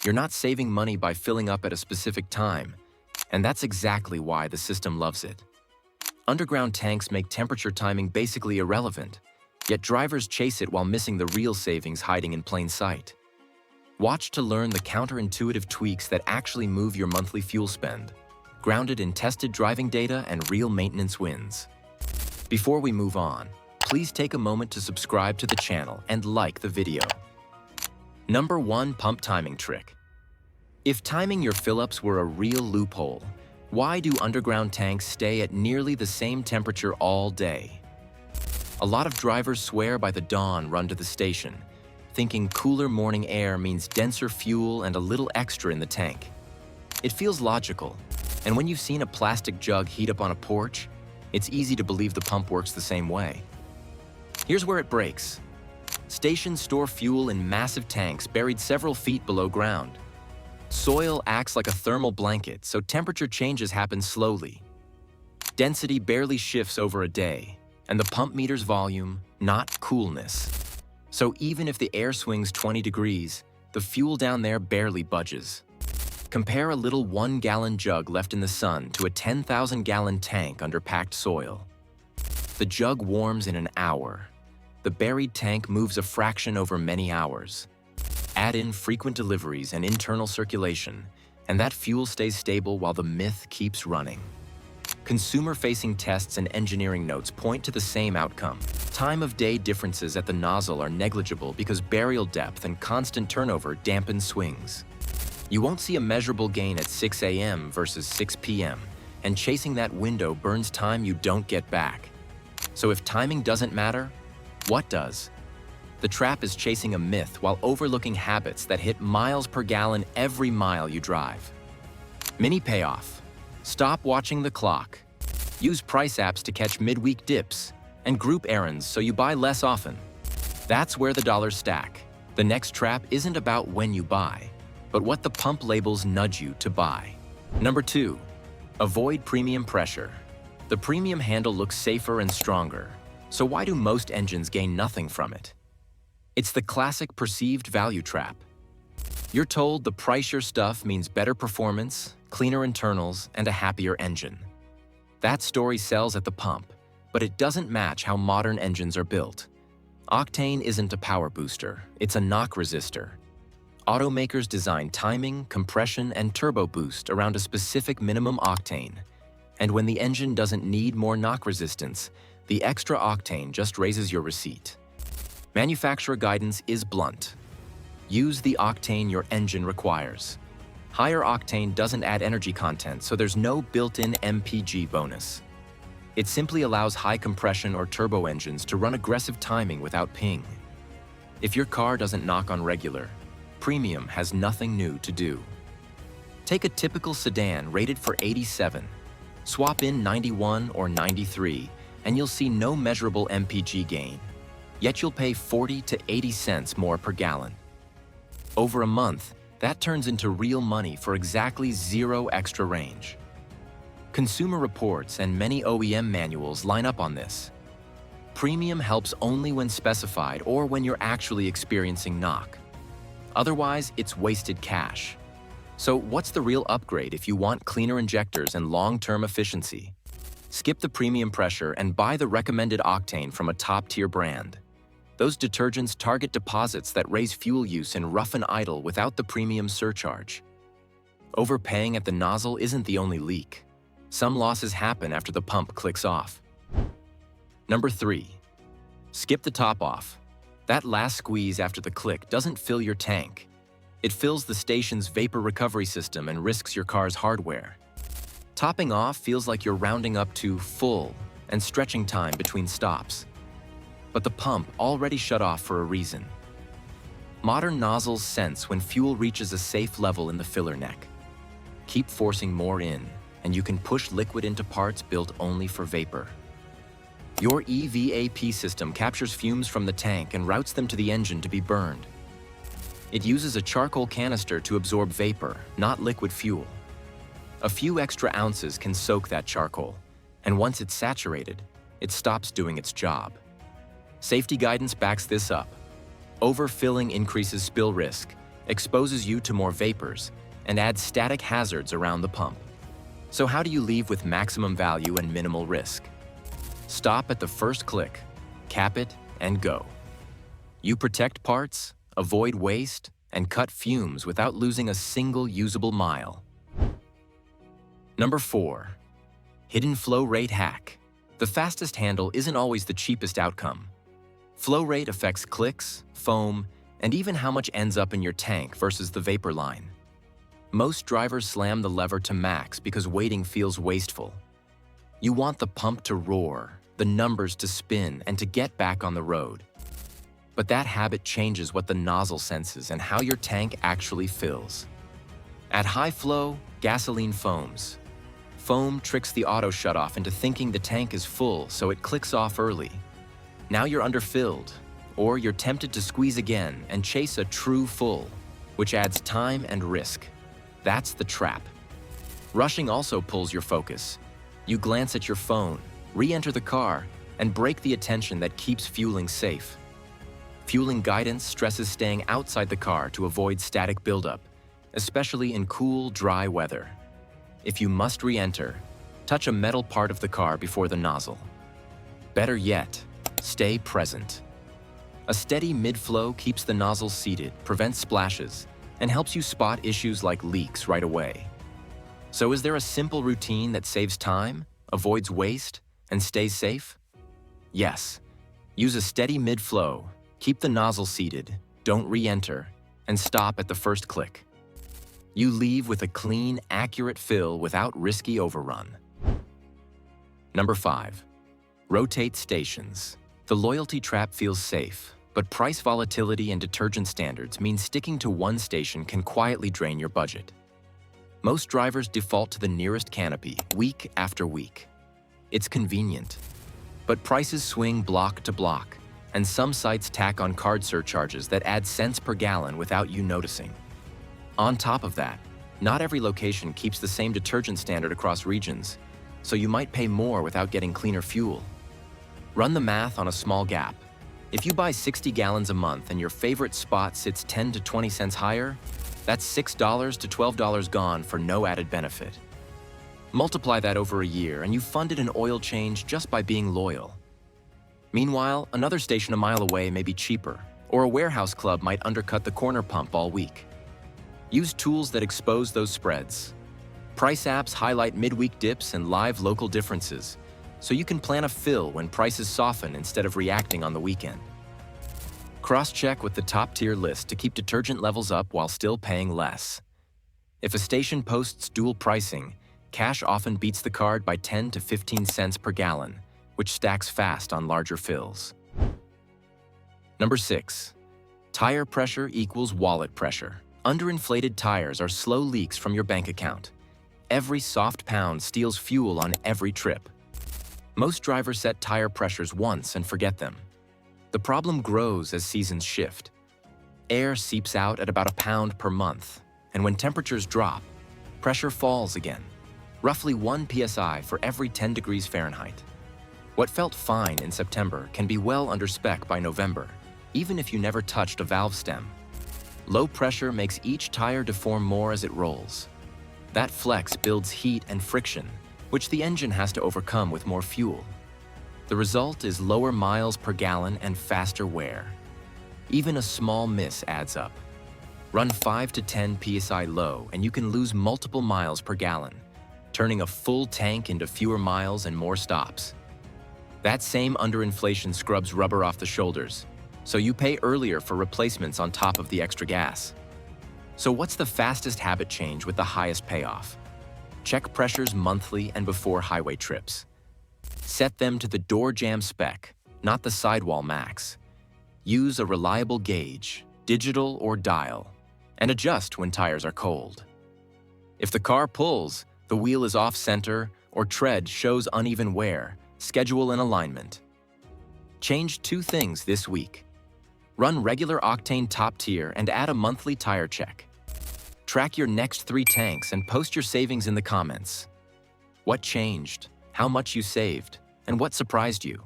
You're not saving money by filling up at a specific time, and that's exactly why the system loves it. Underground tanks make temperature timing basically irrelevant, yet drivers chase it while missing the real savings hiding in plain sight. Watch to learn the counterintuitive tweaks that actually move your monthly fuel spend, grounded in tested driving data and real maintenance wins. Before we move on, please take a moment to subscribe to the channel and like the video. Number 1 Pump Timing Trick. If timing your fill-ups were a real loophole, why do underground tanks stay at nearly the same temperature all day? A lot of drivers swear by the dawn run to the station, thinking cooler morning air means denser fuel and a little extra in the tank. It feels logical, and when you've seen a plastic jug heat up on a porch, it's easy to believe the pump works the same way. Here's where it breaks. Stations store fuel in massive tanks buried several feet below ground. Soil acts like a thermal blanket, so temperature changes happen slowly. Density barely shifts over a day, and the pump meter's volume, not coolness. So even if the air swings 20 degrees, the fuel down there barely budges. Compare a little 1-gallon jug left in the sun to a 10,000-gallon tank under packed soil. The jug warms in an hour. The buried tank moves a fraction over many hours. Add in frequent deliveries and internal circulation, and that fuel stays stable while the myth keeps running. Consumer-facing tests and engineering notes point to the same outcome. Time of day differences at the nozzle are negligible because burial depth and constant turnover dampen swings. You won't see a measurable gain at 6 a.m. versus 6 p.m., and chasing that window burns time you don't get back. So if timing doesn't matter, what does? The trap is chasing a myth while overlooking habits that hit miles per gallon every mile you drive. Mini payoff. Stop watching the clock. Use price apps to catch midweek dips, and group errands so you buy less often. That's where the dollars stack. The next trap isn't about when you buy, but what the pump labels nudge you to buy. Number 2, avoid premium pressure. The premium handle looks safer and stronger, so why do most engines gain nothing from it? It's the classic perceived value trap. You're told the price your stuff means better performance, cleaner internals, and a happier engine. That story sells at the pump, but it doesn't match how modern engines are built. Octane isn't a power booster, it's a knock resistor. Automakers design timing, compression, and turbo boost around a specific minimum octane. And when the engine doesn't need more knock resistance, the extra octane just raises your receipt. Manufacturer guidance is blunt. Use the octane your engine requires. Higher octane doesn't add energy content, so there's no built-in MPG bonus. It simply allows high compression or turbo engines to run aggressive timing without ping. If your car doesn't knock on regular, premium has nothing new to do. Take a typical sedan rated for 87. Swap in 91 or 93, and you'll see no measurable MPG gain. Yet you'll pay 40 to 80 cents more per gallon. Over a month, that turns into real money for exactly 0 extra range. Consumer reports and many OEM manuals line up on this. Premium helps only when specified or when you're actually experiencing knock. Otherwise, it's wasted cash. So what's the real upgrade if you want cleaner injectors and long-term efficiency? Skip the premium pressure and buy the recommended octane from a top-tier brand. Those detergents target deposits that raise fuel use and roughen idle without the premium surcharge. Overpaying at the nozzle isn't the only leak. Some losses happen after the pump clicks off. Number 3. Skip the top off. That last squeeze after the click doesn't fill your tank. It fills the station's vapor recovery system and risks your car's hardware. Topping off feels like you're rounding up to full and stretching time between stops. But the pump already shut off for a reason. Modern nozzles sense when fuel reaches a safe level in the filler neck. Keep forcing more in, and you can push liquid into parts built only for vapor. Your EVAP system captures fumes from the tank and routes them to the engine to be burned. It uses a charcoal canister to absorb vapor, not liquid fuel. A few extra ounces can soak that charcoal, and once it's saturated, it stops doing its job. Safety guidance backs this up. Overfilling increases spill risk, exposes you to more vapors, and adds static hazards around the pump. So how do you leave with maximum value and minimal risk? Stop at the first click, cap it, and go. You protect parts, avoid waste, and cut fumes without losing a single usable mile. Number 4. Hidden flow rate hack. The fastest handle isn't always the cheapest outcome. Flow rate affects clicks, foam, and even how much ends up in your tank versus the vapor line. Most drivers slam the lever to max because waiting feels wasteful. You want the pump to roar, the numbers to spin, and to get back on the road. But that habit changes what the nozzle senses and how your tank actually fills. At high flow, gasoline foams. Foam tricks the auto shutoff into thinking the tank is full, so it clicks off early. Now you're underfilled, or you're tempted to squeeze again and chase a true full, which adds time and risk. That's the trap. Rushing also pulls your focus. You glance at your phone, re-enter the car, and break the attention that keeps fueling safe. Fueling guidance stresses staying outside the car to avoid static buildup, especially in cool, dry weather. If you must re-enter, touch a metal part of the car before the nozzle. Better yet, stay present. A steady mid-flow keeps the nozzle seated, prevents splashes, and helps you spot issues like leaks right away. So is there a simple routine that saves time, avoids waste, and stays safe? Yes. Use a steady mid-flow, keep the nozzle seated, don't re-enter, and stop at the first click. You leave with a clean, accurate fill without risky overrun. Number 5. Rotate stations. The loyalty trap feels safe, but price volatility and detergent standards mean sticking to one station can quietly drain your budget. Most drivers default to the nearest canopy week after week. It's convenient, but prices swing block to block, and some sites tack on card surcharges that add cents per gallon without you noticing. On top of that, not every location keeps the same detergent standard across regions, so you might pay more without getting cleaner fuel. Run the math on a small gap. If you buy 60 gallons a month and your favorite spot sits 10 to 20 cents higher, that's $6 to $12 gone for no added benefit. Multiply that over a year and you funded an oil change just by being loyal. Meanwhile, another station a mile away may be cheaper, or a warehouse club might undercut the corner pump all week. Use tools that expose those spreads. Price apps highlight midweek dips and live local differences, so you can plan a fill when prices soften instead of reacting on the weekend. Cross-check with the top-tier list to keep detergent levels up while still paying less. If a station posts dual pricing, cash often beats the card by 10 to 15 cents per gallon, which stacks fast on larger fills. Number 6. Tire pressure equals wallet pressure. Underinflated tires are slow leaks from your bank account. Every soft pound steals fuel on every trip. Most drivers set tire pressures once and forget them. The problem grows as seasons shift. Air seeps out at about a pound per month, and when temperatures drop, pressure falls again, roughly 1 psi for every 10 degrees Fahrenheit. What felt fine in September can be well under spec by November, even if you never touched a valve stem. Low pressure makes each tire deform more as it rolls. That flex builds heat and friction, which the engine has to overcome with more fuel. The result is lower miles per gallon and faster wear. Even a small miss adds up. Run 5 to 10 psi low and you can lose multiple miles per gallon, turning a full tank into fewer miles and more stops. That same underinflation scrubs rubber off the shoulders, so you pay earlier for replacements on top of the extra gas. So what's the fastest habit change with the highest payoff? Check pressures monthly and before highway trips. Set them to the door jamb spec, not the sidewall max. Use a reliable gauge, digital or dial, and adjust when tires are cold. If the car pulls, the wheel is off-center, or tread shows uneven wear, schedule an alignment. Change 2 things this week. Run regular octane top tier and add a monthly tire check. Track your next 3 tanks and post your savings in the comments. What changed, how much you saved, and what surprised you?